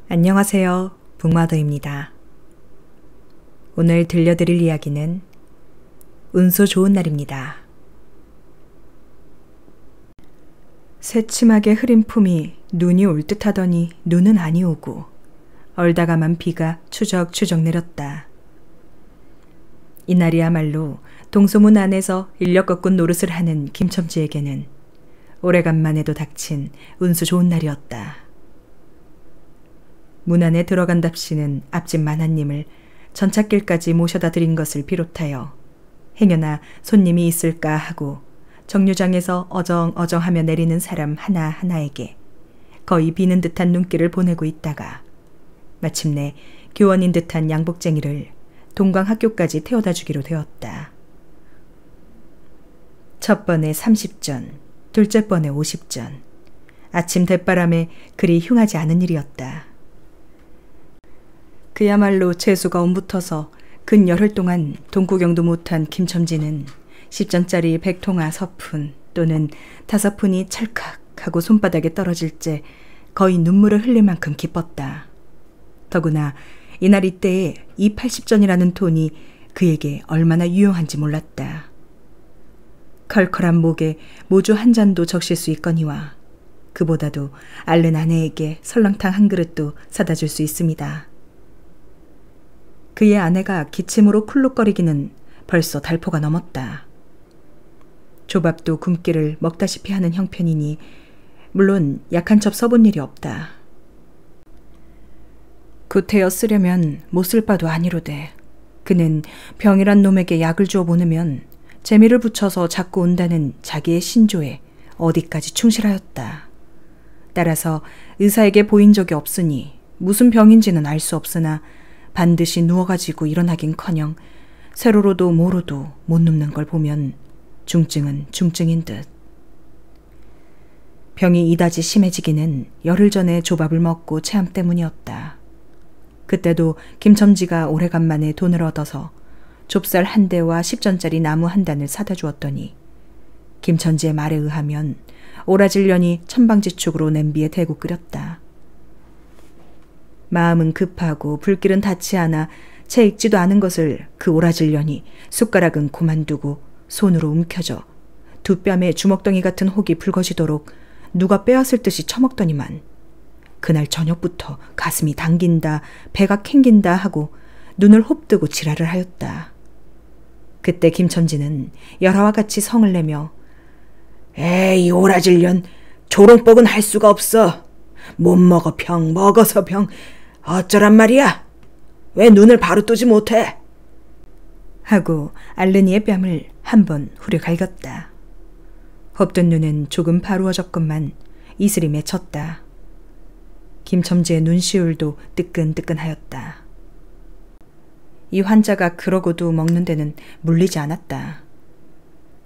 안녕하세요. 북마더입니다. 오늘 들려드릴 이야기는 운수 좋은 날입니다. 새침하게 흐린 품이 눈이 올 듯하더니 눈은 아니 오고 얼다가만 비가 추적추적 내렸다. 이날이야말로 동소문 안에서 인력 거꾼 노릇을 하는 김첨지에게는 오래간만에도 닥친 운수 좋은 날이었다. 문 안에 들어간답시는 앞집 만화님을 전찻길까지 모셔다 드린 것을 비롯하여 행여나 손님이 있을까 하고 정류장에서 어정어정하며 내리는 사람 하나하나에게 거의 비는 듯한 눈길을 보내고 있다가 마침내 교원인 듯한 양복쟁이를 동광학교까지 태워다 주기로 되었다. 첫 번에 30전, 둘째 번에 50전. 아침 대바람에 그리 흉하지 않은 일이었다. 그야말로 재수가 옴붙어서 근 열흘 동안 동구경도 못한 김첨지는 10전짜리 100통화 서푼 또는 5푼이 찰칵 하고 손바닥에 떨어질 때 거의 눈물을 흘릴 만큼 기뻤다. 더구나 이날 이때에 이 80전이라는 돈이 그에게 얼마나 유용한지 몰랐다. 컬컬한 목에 모주 한 잔도 적실 수 있거니와 그보다도 앓는 아내에게 설렁탕 한 그릇도 사다 줄 수 있습니다. 그의 아내가 기침으로 쿨룩거리기는 벌써 달포가 넘었다. 조밥도 굶기를 먹다시피 하는 형편이니 물론 약한 첩 써본 일이 없다. 구태여 쓰려면 못 쓸 바도 아니로되 그는 병이란 놈에게 약을 주어 보내면 재미를 붙여서 자꾸 온다는 자기의 신조에 어디까지 충실하였다. 따라서 의사에게 보인 적이 없으니 무슨 병인지는 알 수 없으나 반드시 누워가지고 일어나긴커녕 세로로도 모로도 못 눕는 걸 보면 중증은 중증인 듯. 병이 이다지 심해지기는 열흘 전에 조밥을 먹고 체함 때문이었다. 그때도 김첨지가 오래간만에 돈을 얻어서 좁쌀 한 대와 10전짜리 나무 한 단을 사다 주었더니 김첨지의 말에 의하면 오라질년이 천방지축으로 냄비에 대고 끓였다. 마음은 급하고 불길은 닿지 않아 채 익지도 않은 것을 그 오라질년이 숟가락은 고만두고 손으로 움켜져 두 뺨에 주먹덩이 같은 혹이 붉어지도록 누가 빼앗을 듯이 처먹더니만 그날 저녁부터 가슴이 당긴다, 배가 캥긴다 하고 눈을 홉뜨고 지랄을 하였다. 그때 김첨지는 열화와 같이 성을 내며 에이 오라질년 조롱법은 할 수가 없어. 못 먹어 병, 먹어서 병. 어쩌란 말이야? 왜 눈을 바로 뜨지 못해? 하고 알른이의 뺨을 한번 후려 갈겼다. 헛든 눈은 조금 바루어졌건만 이슬이 맺혔다. 김첨지의 눈시울도 뜨끈뜨끈하였다. 이 환자가 그러고도 먹는 데는 물리지 않았다.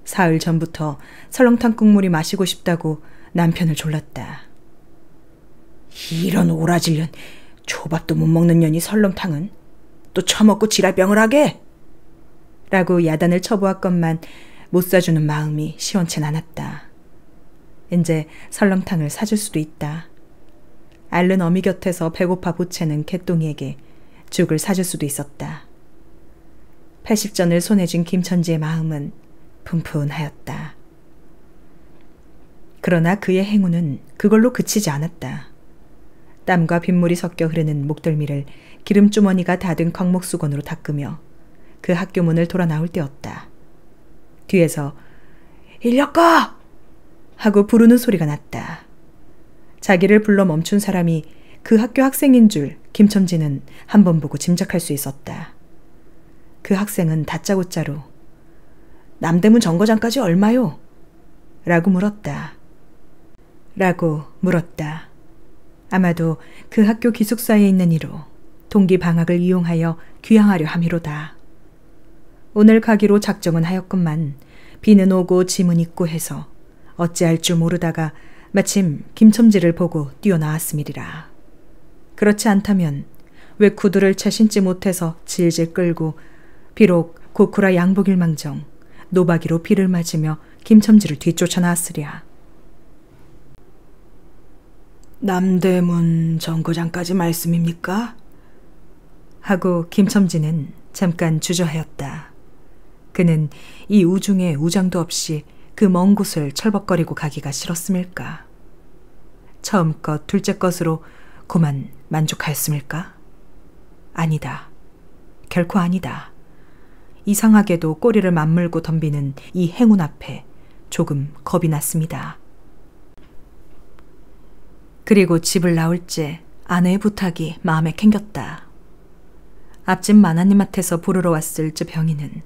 사흘 전부터 설렁탕 국물이 마시고 싶다고 남편을 졸랐다. 이런 오라질년, 조밥도 못 먹는 년이 설렁탕은 또 처먹고 지랄병을 하게? 라고 야단을 쳐보았건만 못 사주는 마음이 시원치 않았다. 이제 설렁탕을 사줄 수도 있다. 앓는 어미 곁에서 배고파 보채는 개똥이에게 죽을 사줄 수도 있었다. 80전을 손에 쥔 김첨지의 마음은 푼푼하였다. 그러나 그의 행운은 그걸로 그치지 않았다. 땀과 빗물이 섞여 흐르는 목덜미를 기름주머니가 닫은 광목수건으로 닦으며 그 학교 문을 돌아 나올 때였다. 뒤에서 인력거! 하고 부르는 소리가 났다. 자기를 불러 멈춘 사람이 그 학교 학생인 줄 김첨지는 한 번 보고 짐작할 수 있었다. 그 학생은 다짜고짜로 남대문 정거장까지 얼마요? 라고 물었다. 아마도 그 학교 기숙사에 있는 이로 동기 방학을 이용하여 귀향하려 함이로다. 오늘 가기로 작정은 하였건만 비는 오고 짐은 있고 해서 어찌할 줄 모르다가 마침 김첨지를 보고 뛰어나왔음이리라. 그렇지 않다면 왜 구두를 채 신지 못해서 질질 끌고 비록 고쿠라 양복일망정 노바기로 비를 맞으며 김첨지를 뒤쫓아 나왔으랴. 남대문 정거장까지 말씀입니까? 하고 김첨지는 잠깐 주저하였다. 그는 이 우중에 우장도 없이 그 먼 곳을 철벅거리고 가기가 싫었음일까? 처음 것 둘째 것으로 그만 만족하였음일까? 아니다. 결코 아니다. 이상하게도 꼬리를 맞물고 덤비는 이 행운 앞에 조금 겁이 났습니다. 그리고 집을 나올 째 아내의 부탁이 마음에 캥겼다. 앞집 마나님한테서 부르러 왔을 저 병인은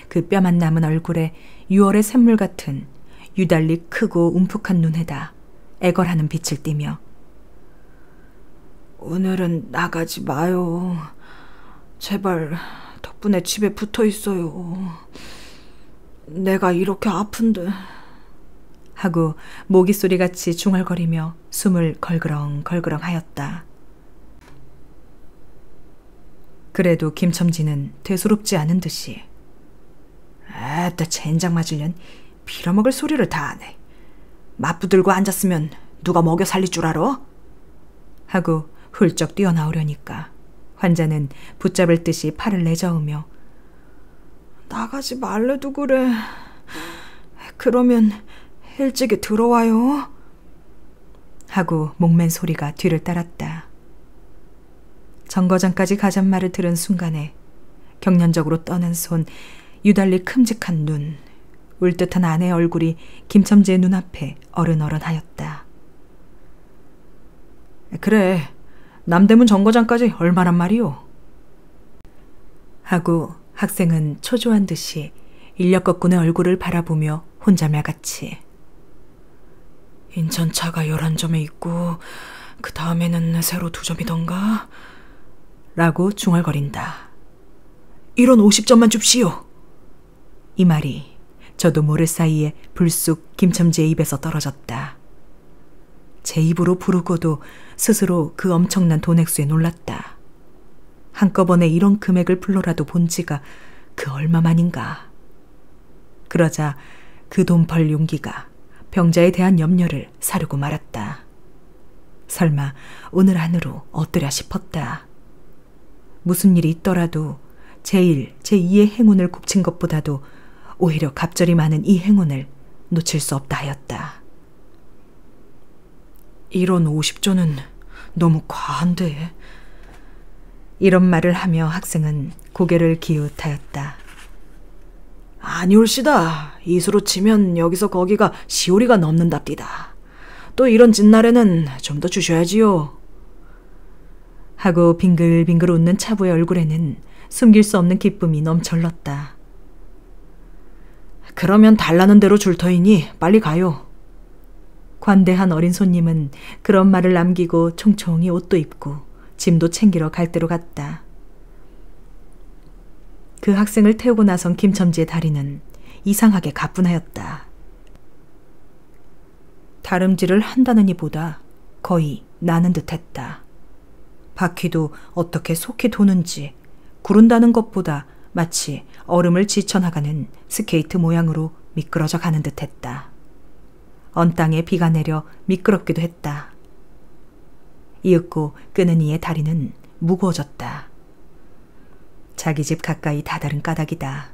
그 뼈만 남은 얼굴에 6월의 샘물 같은 유달리 크고 움푹한 눈에다 애걸하는 빛을 띠며 오늘은 나가지 마요. 제발 덕분에 집에 붙어 있어요. 내가 이렇게 아픈데. 하고 모기소리같이 중얼거리며 숨을 걸그렁 하였다. 그래도 김첨지는 되소롭지 않은 듯이 또 젠장 맞으련 빌어먹을 소리를 다 하네. 맞붙들고 앉았으면 누가 먹여 살릴 줄 알아? 하고 훌쩍 뛰어나오려니까 환자는 붙잡을 듯이 팔을 내저으며 나가지 말래도 그래. 그러면 일찍이 들어와요. 하고 목맨 소리가 뒤를 따랐다. 정거장까지 가잔 말을 들은 순간에 경련적으로 떠난 손, 유달리 큼직한 눈, 울듯한 아내의 얼굴이 김첨지의 눈앞에 어른어른하였다. 그래, 남대문 정거장까지 얼마란 말이오? 하고 학생은 초조한 듯이 인력거꾼의 얼굴을 바라보며 혼자말같이 인천차가 11점에 있고 그 다음에는 새로 2점이던가? 라고 중얼거린다. 이런 50점만 줍시오. 이 말이 저도 모를 사이에 불쑥 김첨지의 입에서 떨어졌다. 제 입으로 부르고도 스스로 그 엄청난 돈액수에 놀랐다. 한꺼번에 이런 금액을 불러라도 본 지가 그 얼마만인가. 그러자 그 돈 벌 용기가 병자에 대한 염려를 사르고 말았다. 설마 오늘 안으로 얻으랴 싶었다. 무슨 일이 있더라도 제1, 제2의 행운을 곱친 것보다도 오히려 갑절이 많은 이 행운을 놓칠 수 없다 하였다. 이런 50조는 너무 과한데. 이런 말을 하며 학생은 고개를 기웃하였다. 아니올시다. 이수로 치면 여기서 거기가 시오리가 넘는답디다. 또 이런 진날에는 좀 더 주셔야지요. 하고 빙글빙글 웃는 차부의 얼굴에는 숨길 수 없는 기쁨이 넘쳐흘렀다. 그러면 달라는 대로 줄 터이니 빨리 가요. 관대한 어린 손님은 그런 말을 남기고 총총히 옷도 입고 짐도 챙기러 갈 대로 갔다. 그 학생을 태우고 나선 김첨지의 다리는 이상하게 가뿐하였다. 다름질을 한다는 이보다 거의 나는 듯했다. 바퀴도 어떻게 속히 도는지 구른다는 것보다 마치 얼음을 지쳐나가는 스케이트 모양으로 미끄러져 가는 듯했다. 언 땅에 비가 내려 미끄럽기도 했다. 이윽고 끄는 이의 다리는 무거워졌다. 자기 집 가까이 다다른 까닭이다.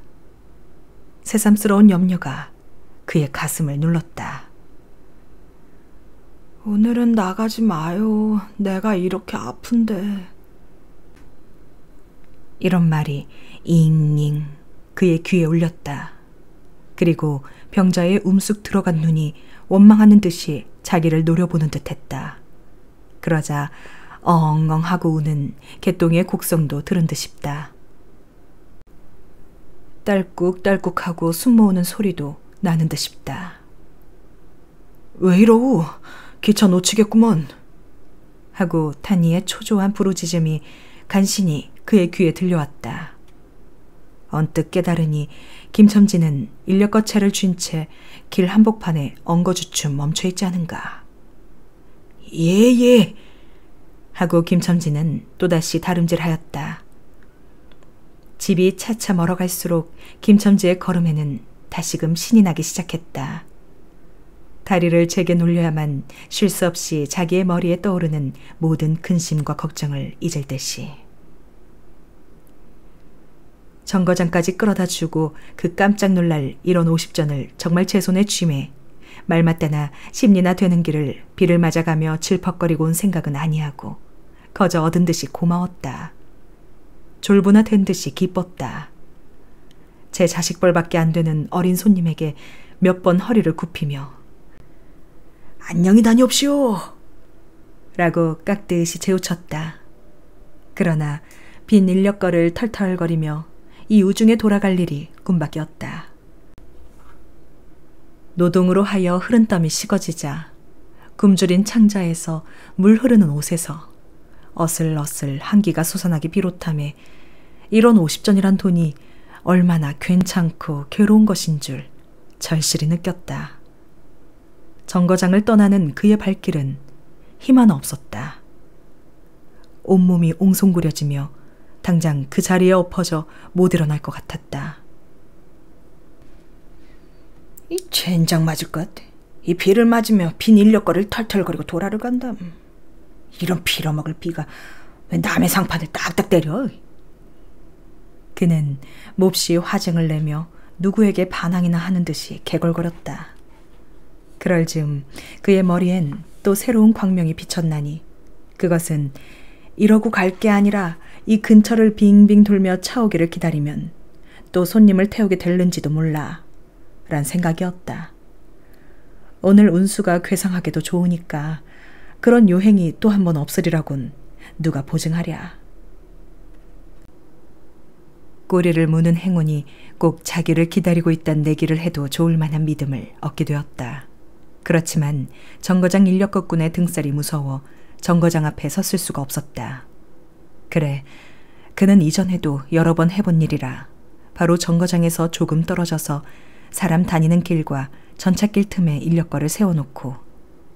새삼스러운 염려가 그의 가슴을 눌렀다. 오늘은 나가지 마요. 내가 이렇게 아픈데. 이런 말이 잉잉 그의 귀에 울렸다. 그리고 병자의 움쑥 들어간 눈이 원망하는 듯이 자기를 노려보는 듯했다. 그러자 엉엉 하고 우는 개똥이의 곡성도 들은 듯 싶다. 딸꾹딸꾹하고 숨 모으는 소리도 나는 듯 싶다. 왜 이러우? 기차 놓치겠구먼. 하고 탄이의 초조한 부르짖음이 간신히 그의 귀에 들려왔다. 언뜻 깨달으니 김첨지는 인력거차를 쥔 채 길 한복판에 엉거주춤 멈춰있지 않은가. 예. 하고 김첨지는 또다시 다름질하였다. 집이 차차 멀어갈수록 김첨지의 걸음에는 다시금 신이 나기 시작했다. 다리를 제게 놀려야만 쉴 수 없이 자기의 머리에 떠오르는 모든 근심과 걱정을 잊을 듯이. 정거장까지 끌어다 주고 그 깜짝 놀랄 1원 50전을 정말 제 손에 쥐매 말맞다나 심리나 되는 길을 비를 맞아가며 질퍽거리고 온 생각은 아니하고 거저 얻은 듯이 고마웠다. 졸부나 된 듯이 기뻤다. 제 자식벌밖에 안 되는 어린 손님에게 몇 번 허리를 굽히며 안녕히 다녀옵시오 라고 깍듯이 재우쳤다. 그러나 빈 인력거를 털털거리며 이 우중에 돌아갈 일이 꿈밖이었다. 노동으로 하여 흐른 땀이 식어지자 굶주린 창자에서 물 흐르는 옷에서 어슬어슬 한기가 솟아나기 비롯하며 1원 50전이란 돈이 얼마나 괜찮고 괴로운 것인 줄 절실히 느꼈다. 정거장을 떠나는 그의 발길은 힘 하나 없었다. 온몸이 옹송구려지며 당장 그 자리에 엎어져 못 일어날 것 같았다. 이 젠장 맞을 것 같아. 이 비를 맞으며 빈 인력거를 털털거리고 돌아를 간다. 이런 빌어먹을 비가 왜 남의 상판을 딱딱 때려. 그는 몹시 화증을 내며 누구에게 반항이나 하는 듯이 개걸거렸다. 그럴 즈음 그의 머리엔 또 새로운 광명이 비쳤나니 그것은 이러고 갈 게 아니라 이 근처를 빙빙 돌며 차오기를 기다리면 또 손님을 태우게 될는지도 몰라 란 생각이었다. 오늘 운수가 괴상하게도 좋으니까 그런 요행이 또 한 번 없으리라곤 누가 보증하랴. 꼬리를 무는 행운이 꼭 자기를 기다리고 있단 내기를 해도 좋을 만한 믿음을 얻게 되었다. 그렇지만 정거장 인력거꾼의 등살이 무서워 정거장 앞에 섰을 수가 없었다. 그래, 그는 이전에도 여러 번 해본 일이라 바로 정거장에서 조금 떨어져서 사람 다니는 길과 전찻길 틈에 인력거를 세워놓고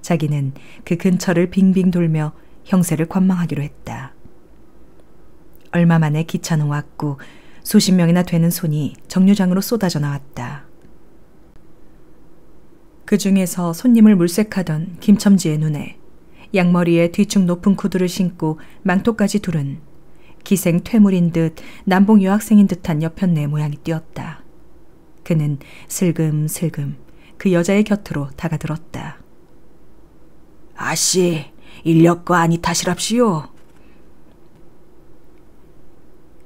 자기는 그 근처를 빙빙 돌며 형세를 관망하기로 했다. 얼마 만에 기차는 왔고 수십 명이나 되는 손이 정류장으로 쏟아져 나왔다. 그 중에서 손님을 물색하던 김첨지의 눈에 양머리에 뒤축 높은 구두를 신고 망토까지 두른 기생 퇴물인 듯 남봉 유학생인 듯한 여편네 모양이 띄었다. 그는 슬금슬금 그 여자의 곁으로 다가들었다. 아씨, 인력거 아니 타시랍시오.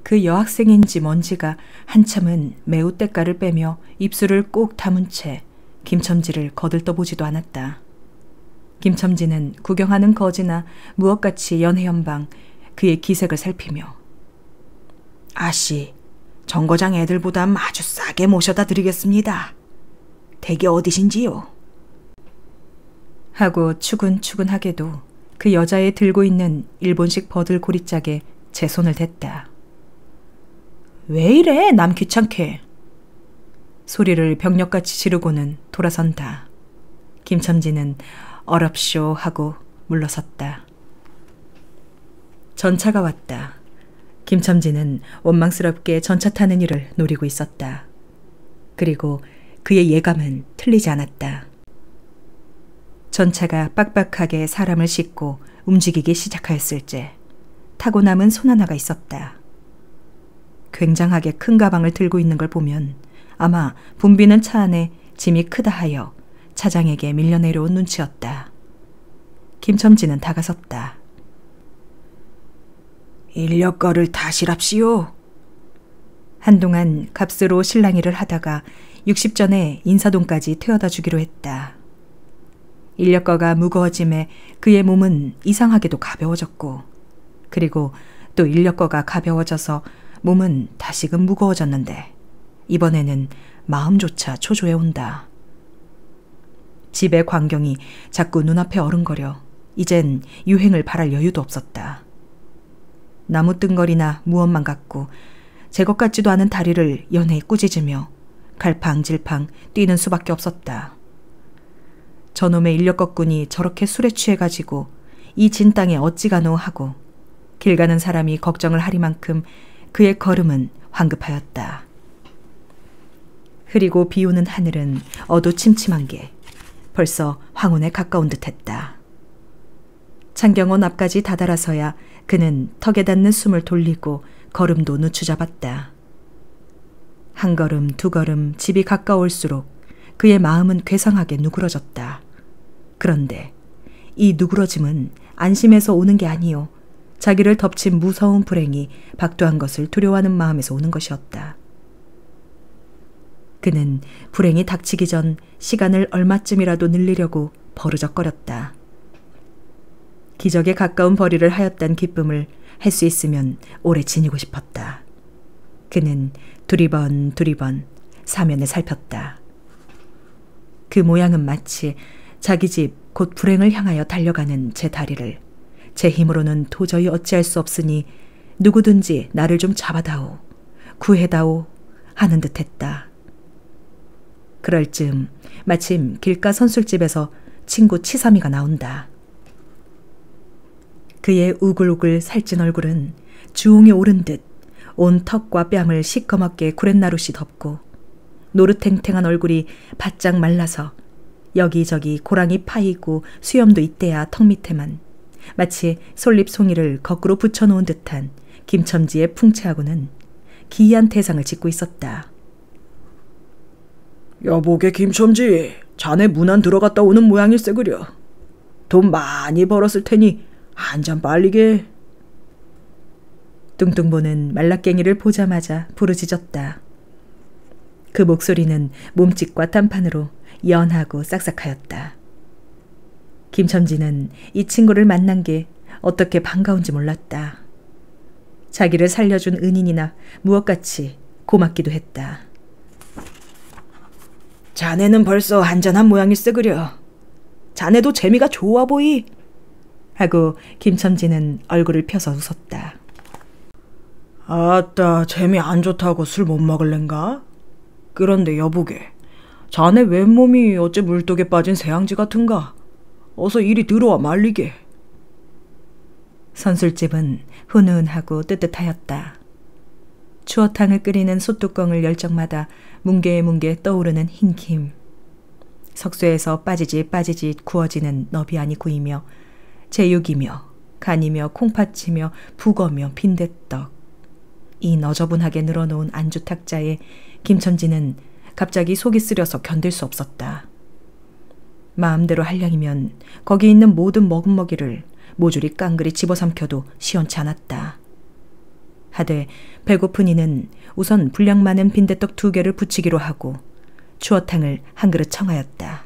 그 여학생인지 뭔지가 한참은 매우 때깔을 빼며 입술을 꼭 다문 채 김첨지를 거들떠보지도 않았다. 김첨지는 구경하는 거지나 무엇같이 연해연방 그의 기색을 살피며 아씨, 정거장 애들보다 아주 싸게 모셔다 드리겠습니다. 댁이 어디신지요? 하고 추근추근하게도 그 여자의 들고 있는 일본식 버들 고리짝에 제 손을 댔다. 왜 이래 남 귀찮게. 소리를 병력같이 지르고는 돌아선다. 김첨지는 어렵쇼 하고 물러섰다. 전차가 왔다. 김첨지는 원망스럽게 전차 타는 일을 노리고 있었다. 그리고 그의 예감은 틀리지 않았다. 전차가 빡빡하게 사람을 싣고 움직이기 시작하였을 때 타고 남은 손 하나가 있었다. 굉장하게 큰 가방을 들고 있는 걸 보면 아마 붐비는 차 안에 짐이 크다 하여 차장에게 밀려 내려온 눈치였다. 김첨지는 다가섰다. 인력거를 타시랍시오. 한동안 값으로 실랑이를 하다가 60전에 인사동까지 태워다 주기로 했다. 인력거가 무거워짐에 그의 몸은 이상하게도 가벼워졌고 그리고 또 인력거가 가벼워져서 몸은 다시금 무거워졌는데 이번에는 마음조차 초조해 온다. 집의 광경이 자꾸 눈앞에 어른거려 이젠 유행을 바랄 여유도 없었다. 나무 뜬거리나 무엇만 같고 제 것 같지도 않은 다리를 연해 꾸짖으며 갈팡질팡 뛰는 수밖에 없었다. 저놈의 인력거꾼이 저렇게 술에 취해가지고 이 진땅에 어찌가노 하고 길 가는 사람이 걱정을 하리만큼 그의 걸음은 황급하였다. 흐리고 비오는 하늘은 어두침침한 게 벌써 황혼에 가까운 듯했다. 창경원 앞까지 다다라서야 그는 턱에 닿는 숨을 돌리고 걸음도 늦추잡았다. 한 걸음 두 걸음 집이 가까울수록 그의 마음은 괴상하게 누그러졌다. 그런데 이 누그러짐은 안심해서 오는 게 아니요, 자기를 덮친 무서운 불행이 박두한 것을 두려워하는 마음에서 오는 것이었다. 그는 불행이 닥치기 전 시간을 얼마쯤이라도 늘리려고 버르적거렸다. 기적에 가까운 벌이를 하였단 기쁨을 할 수 있으면 오래 지니고 싶었다. 그는 두리번 사면을 살폈다. 그 모양은 마치 자기 집 곧 불행을 향하여 달려가는 제 다리를 제 힘으로는 도저히 어찌할 수 없으니 누구든지 나를 좀 잡아다오, 구해다오 하는 듯했다. 그럴 즈음 마침 길가 선술집에서 친구 치삼이가 나온다. 그의 우글우글 살찐 얼굴은 주홍이 오른 듯 온 턱과 뺨을 시커멓게 구렛나룻이 덮고 노릇탱탱한 얼굴이 바짝 말라서 여기저기 고랑이 파이고 수염도 있대야 턱 밑에만 마치 솔잎송이를 거꾸로 붙여놓은 듯한 김첨지의 풍채하고는 기이한 대상을 짓고 있었다. 여보게 김첨지, 자네 문안 들어갔다 오는 모양일세 그려. 돈 많이 벌었을 테니 한 잔 빨리게. 뚱뚱보는 말라깽이를 보자마자 부르짖었다. 그 목소리는 몸짓과 딴판으로 연하고 싹싹하였다. 김첨지는 이 친구를 만난 게 어떻게 반가운지 몰랐다. 자기를 살려준 은인이나 무엇같이 고맙기도 했다. 자네는 벌써 한잔한 모양일세 그려. 자네도 재미가 좋아 보이. 하고 김첨지는 얼굴을 펴서 웃었다. 아따, 재미 안 좋다고 술 못 먹을랜가? 그런데 여보게, 자네 왼몸이 어째 물독에 빠진 새앙지 같은가? 어서 이리 들어와 말리게. 선술집은 훈훈하고 뜨뜻하였다. 추어탕을 끓이는 솥뚜껑을 열 적마다 뭉게뭉게 떠오르는 흰김. 석쇠에서 빠지짓 구워지는 너비안이 구이며 제육이며 간이며 콩팥이며 북어며 빈대떡. 이 너저분하게 늘어놓은 안주 탁자에 김첨지는 갑자기 속이 쓰려서 견딜 수 없었다. 마음대로 할량이면 거기 있는 모든 먹은먹이를 모조리 깡그리 집어삼켜도 시원치 않았다. 하되 배고픈 이는 우선 분량 많은 빈대떡 2개를 부치기로 하고 추어탕을 한 그릇 청하였다.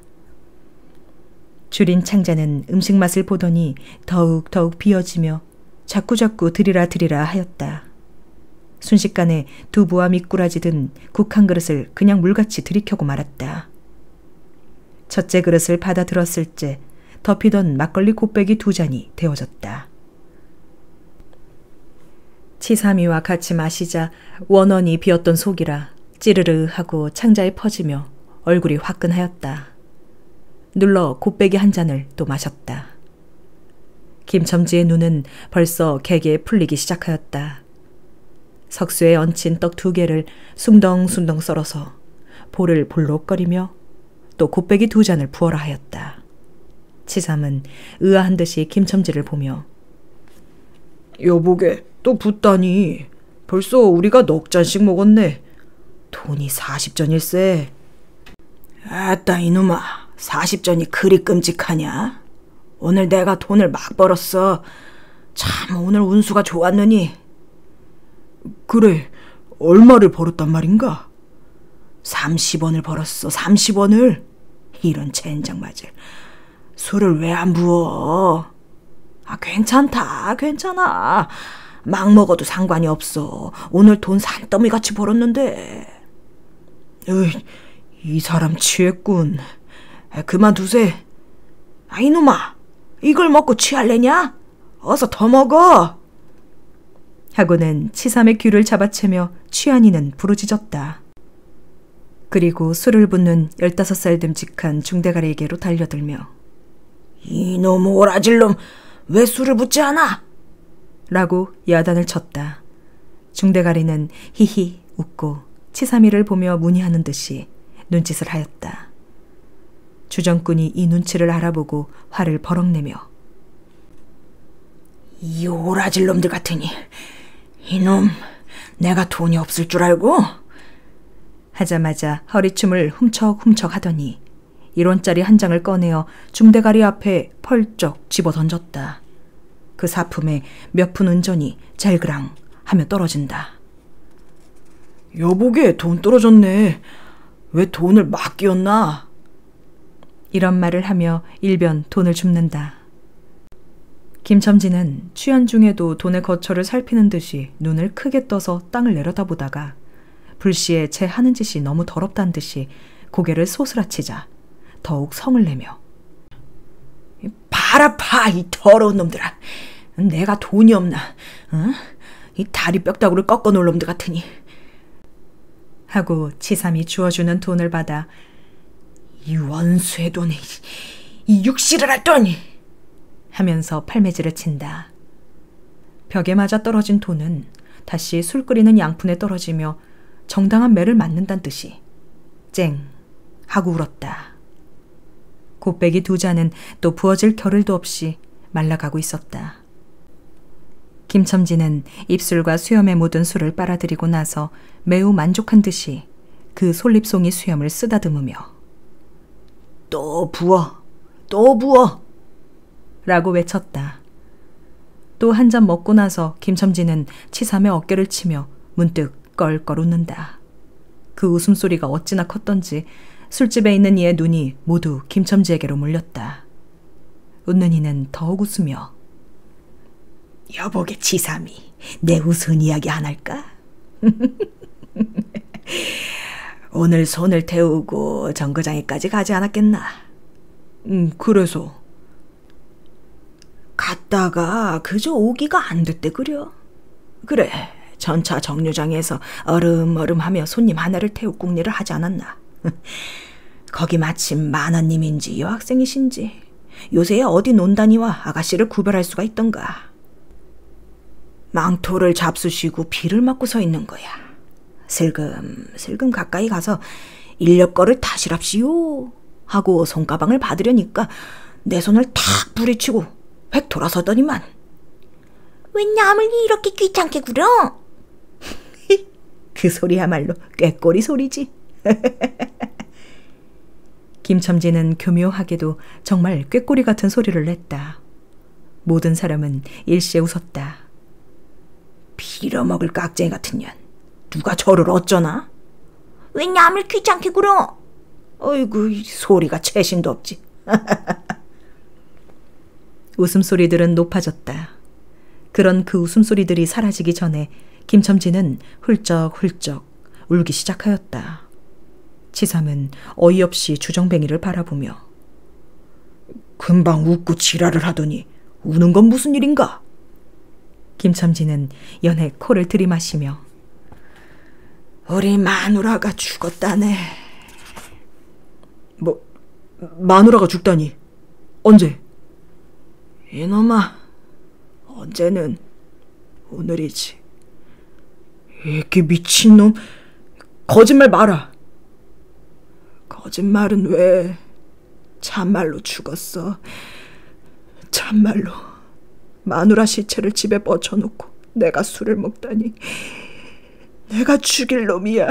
줄인 창자는 음식 맛을 보더니 더욱 비어지며 자꾸자꾸 드리라 하였다. 순식간에 두부와 미꾸라지 든 국 한 그릇을 그냥 물같이 들이켜고 말았다. 첫째 그릇을 받아 들었을 때 덮이던 막걸리 곱빼기 2잔이 데워졌다. 치삼이와 같이 마시자 원원이 비었던 속이라 찌르르 하고 창자에 퍼지며 얼굴이 화끈하였다. 눌러 곱빼기 한 잔을 또 마셨다. 김첨지의 눈은 벌써 개개에 풀리기 시작하였다. 석쇠에 얹힌 떡 2개를 숭덩숭덩 썰어서 볼을 볼록거리며 또 곱빼기 2잔을 부어라 하였다. 치삼은 의아한 듯이 김첨지를 보며 여보게, 또 붓다니. 벌써 우리가 넉 잔씩 먹었네. 돈이 40전일세. 아따 이놈아, 40전이 그리 끔찍하냐? 오늘 내가 돈을 막 벌었어. 참 오늘 운수가 좋았느니. 그래, 얼마를 벌었단 말인가? 30원을 벌었어, 30원을. 이런 젠장 맞을. 술을 왜 안 부어? 괜찮아. 막 먹어도 상관이 없어. 오늘 돈 산더미같이 벌었는데. 이 사람 취했군. 그만두세. 이놈아, 이걸 먹고 취할래냐? 어서 더 먹어. 하고는 치삼의 귀를 잡아채며 취한 이는 부르짖었다. 그리고 술을 붓는 15살 듬직한 중대가리에게로 달려들며 이놈 오라질놈, 왜 술을 붓지 않아? 라고 야단을 쳤다. 중대가리는 히히 웃고 치삼이를 보며 문의하는 듯이 눈짓을 하였다. 주정꾼이 이 눈치를 알아보고 화를 버럭내며 이 오라질 놈들 같으니 이놈 내가 돈이 없을 줄 알고? 하자마자 허리춤을 훔척훔척 하더니 1원짜리 한 장을 꺼내어 중대가리 앞에 펄쩍 집어던졌다. 그 사품에 몇 푼 은전이 잘그랑 하며 떨어진다. 여보게 돈 떨어졌네. 왜 돈을 막 끼웠나? 이런 말을 하며 일변 돈을 줍는다. 김첨지는 취한 중에도 돈의 거처를 살피는 듯이 눈을 크게 떠서 땅을 내려다보다가 불시에 제 하는 짓이 너무 더럽다는 듯이 고개를 소스라치자 더욱 성을 내며 봐라 봐, 이 더러운 놈들아. 내가 돈이 없나? 어? 이 다리 뼈다구를 꺾어 놓을 놈들 같으니. 하고 치삼이 주어주는 돈을 받아 이 원수의 돈이 이 육실을 할 돈이 하면서 팔매질을 친다. 벽에 맞아 떨어진 돈은 다시 술 끓이는 양푼에 떨어지며 정당한 매를 맞는다는 듯이 쨍 하고 울었다. 곱배기 2잔은 또 부어질 겨를도 없이 말라가고 있었다. 김첨지는 입술과 수염에 묻은 술을 빨아들이고 나서 매우 만족한 듯이 그 솔잎송이 수염을 쓰다듬으며 또 부어, 또 부어 라고 외쳤다. 또 한 잔 먹고 나서 김첨지는 치삼의 어깨를 치며 문득 껄껄 웃는다. 그 웃음소리가 어찌나 컸던지 술집에 있는 이의 눈이 모두 김첨지에게로 몰렸다. 웃는 이는 더욱 웃으며 여보게 치삼이 내 우스운 이야기 안 할까? 오늘 손을 태우고 정거장에까지 가지 않았겠나? 그래서 갔다가 그저 오기가 안 됐대 그려. 그래, 전차 정류장에서 얼음얼음하며 손님 하나를 태울 궁리를 하지 않았나? 거기 마침 만화님인지 여학생이신지 요새 어디 논다니와 아가씨를 구별할 수가 있던가. 망토를 잡수시고 비를 맞고 서 있는 거야. 슬금 가까이 가서 인력 거를 타시랍시오 하고 손가방을 받으려니까 내 손을 탁 부리치고 획 돌아서더니만 왜 남을 이렇게 귀찮게 구려? 그 소리야말로 꾀꼬리 소리지. 김첨지는 교묘하게도 정말 꾀꼬리 같은 소리를 냈다. 모든 사람은 일시에 웃었다. 빌어먹을 깍쟁이 같은 년. 누가 저를 어쩌나? 왜 남을 귀찮게 굴어? 어이구, 소리가 채신도 없지. 웃음소리들은 높아졌다. 그런 그 웃음소리들이 사라지기 전에 김첨지는 훌쩍훌쩍 울기 시작하였다. 치삼은 어이없이 주정뱅이를 바라보며 금방 웃고 지랄을 하더니 우는 건 무슨 일인가? 김첨지는 연해 코를 들이마시며 우리 마누라가 죽었다네. 뭐, 마누라가 죽다니? 언제? 이놈아, 언제는 오늘이지. 이게 미친놈. 거짓말 마라. 거짓말은 왜? 참말로 죽었어. 참말로. 마누라 시체를 집에 뻗쳐놓고 내가 술을 먹다니. 내가 죽일 놈이야.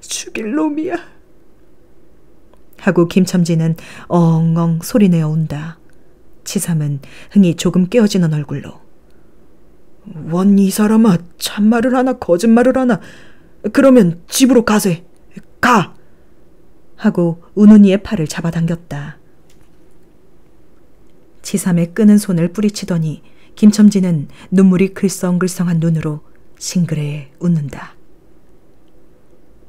죽일 놈이야. 하고 김첨지는 엉엉 소리내어 운다. 치삼은 흥이 조금 깨어지는 얼굴로 원 이 사람아, 참말을 하나 거짓말을 하나. 그러면 집으로 가세. 가. 하고 우는 이의 팔을 잡아당겼다. 치삼의 끄는 손을 뿌리치더니 김첨지는 눈물이 글썽글썽한 눈으로 싱그레 웃는다.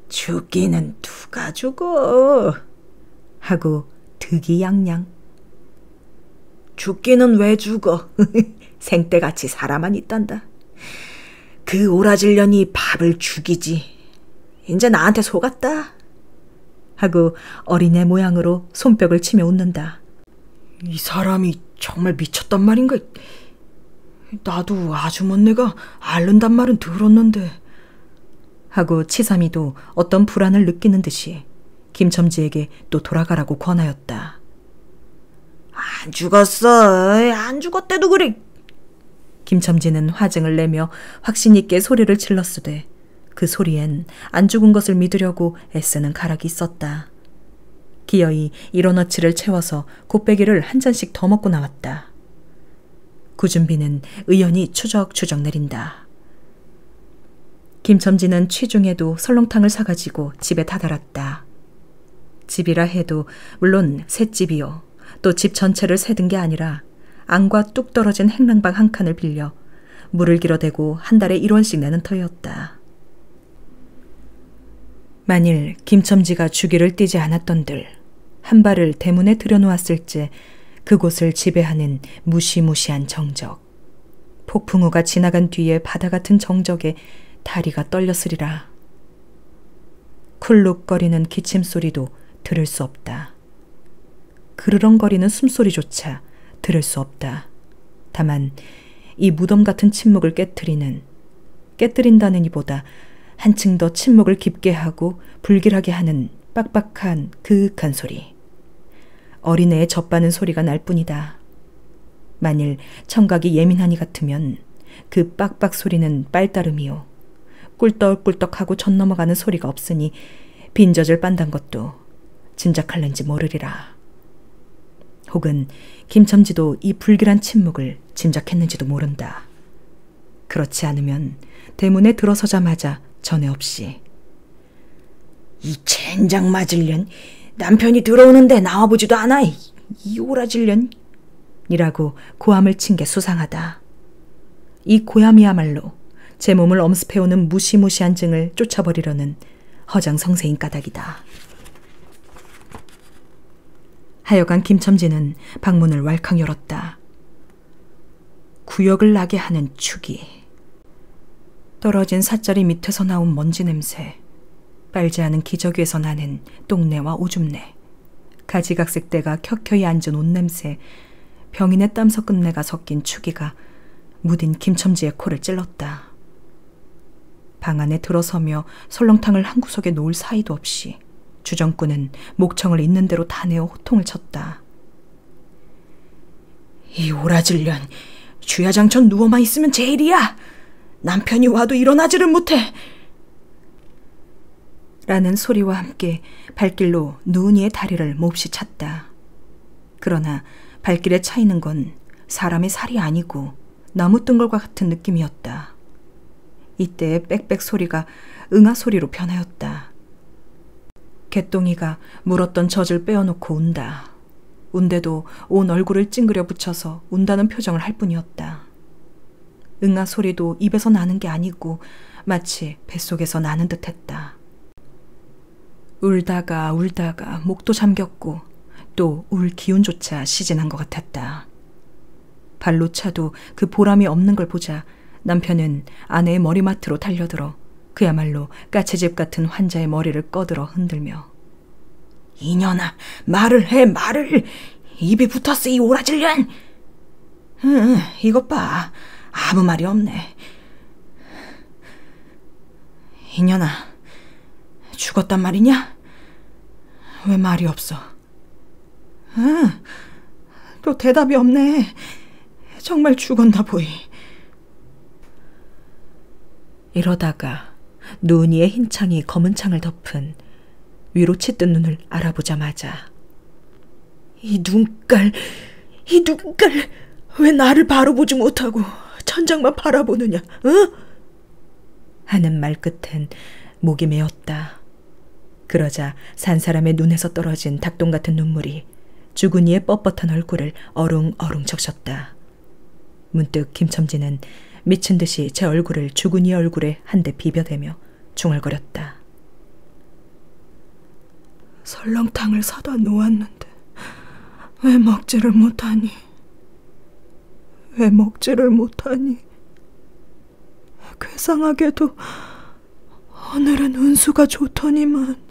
죽기는 누가 죽어? 하고 득이양양. 죽기는 왜 죽어? 생때같이 살아만 있단다. 그 오라질년이 밥을 죽이지. 이제 나한테 속았다. 하고 어린애 모양으로 손뼉을 치며 웃는다. 이 사람이 정말 미쳤단 말인가? 나도 아주머니가 앓는단 말은 들었는데. 하고 치삼이도 어떤 불안을 느끼는 듯이 김첨지에게 또 돌아가라고 권하였다. 안 죽었어. 안 죽었대도 그래. 김첨지는 화증을 내며 확신 있게 소리를 질렀으되 그 소리엔 안 죽은 것을 믿으려고 애쓰는 가락이 있었다. 기어이 일어너치를 채워서 곱빼기를 한 잔씩 더 먹고 나왔다. 구준비는 의연히 추적추적 내린다. 김첨지는 취중에도 설렁탕을 사가지고 집에 다다랐다. 집이라 해도 물론 셋집이요. 또 집 전체를 새든 게 아니라 안과 뚝 떨어진 행랑방 한 칸을 빌려 물을 길어대고 한 달에 1원씩 내는 터였다. 만일 김첨지가 주기를 띄지 않았던들 한 발을 대문에 들여놓았을지 그곳을 지배하는 무시무시한 정적, 폭풍우가 지나간 뒤에 바다 같은 정적에 다리가 떨렸으리라. 쿨룩거리는 기침소리도 들을 수 없다. 그르렁거리는 숨소리조차 들을 수 없다. 다만 이 무덤 같은 침묵을 깨뜨린다는 이보다 한층 더 침묵을 깊게 하고 불길하게 하는 빡빡한 그윽한 소리. 어린애의 젖바는 소리가 날 뿐이다. 만일 청각이 예민한 이 같으면 그 빡빡 소리는 빨따름이요. 꿀떡꿀떡하고 젖 넘어가는 소리가 없으니 빈젖을 빤단 것도 짐작할는지 모르리라. 혹은 김첨지도 이 불길한 침묵을 짐작했는지도 모른다. 그렇지 않으면 대문에 들어서자마자 전에 없이 이 젠장 맞을년, 남편이 들어오는데 나와보지도 않아. 이 오라질년 이라고 고함을 친 게 수상하다. 이 고함이야말로 제 몸을 엄습해오는 무시무시한 증을 쫓아버리려는 허장성세인 까닭이다. 하여간 김첨지는 방문을 왈칵 열었다. 구역을 나게 하는 축이. 떨어진 삿자리 밑에서 나온 먼지 냄새, 빨지 않은 기저귀에서 나는 똥내와 오줌내, 가지각색대가 켜켜이 앉은 옷 냄새, 병인의 땀 섞은 내가 섞인 축이가 무딘 김첨지의 코를 찔렀다. 방 안에 들어서며 설렁탕을 한 구석에 놓을 사이도 없이 주정꾼은 목청을 있는 대로 다 내어 호통을 쳤다. 이 오라질년, 주야장천 누워만 있으면 제일이야. 남편이 와도 일어나지를 못해. 라는 소리와 함께 발길로 누은이의 다리를 몹시 찼다. 그러나 발길에 차이는 건 사람의 살이 아니고 나무 뜬걸과 같은 느낌이었다. 이때의 빽빽 소리가 응아 소리로 변하였다. 개똥이가 물었던 젖을 빼어놓고 운다. 운데도 온 얼굴을 찡그려 붙여서 운다는 표정을 할 뿐이었다. 응아 소리도 입에서 나는 게 아니고 마치 뱃속에서 나는 듯했다. 울다가 목도 잠겼고 또 울 기운조차 시진한 것 같았다. 발로 차도 그 보람이 없는 걸 보자 남편은 아내의 머리맡으로 달려들어 그야말로 까치집 같은 환자의 머리를 꺼들어 흔들며 이년아, 말을 해, 말을. 입이 붙었어, 이 오라질년. 이것 봐, 아무 말이 없네. 이년아, 죽었단 말이냐? 왜 말이 없어? 또 대답이 없네. 정말 죽었나 보이. 이러다가 누은이의 흰 창이 검은 창을 덮은 위로 치뜬 눈을 알아보자마자 이 눈깔, 왜 나를 바로 보지 못하고 천장만 바라보느냐, 어? 하는 말 끝엔 목이 메었다. 그러자 산 사람의 눈에서 떨어진 닭똥 같은 눈물이 주근이의 뻣뻣한 얼굴을 어룽어룽 적셨다. 문득 김첨지는 미친 듯이 제 얼굴을 주근이의 얼굴에 한 대 비벼대며 중얼거렸다. 설렁탕을 사다 놓았는데 왜 먹지를 못하니? 괴상하게도 오늘은 운수가 좋더니만.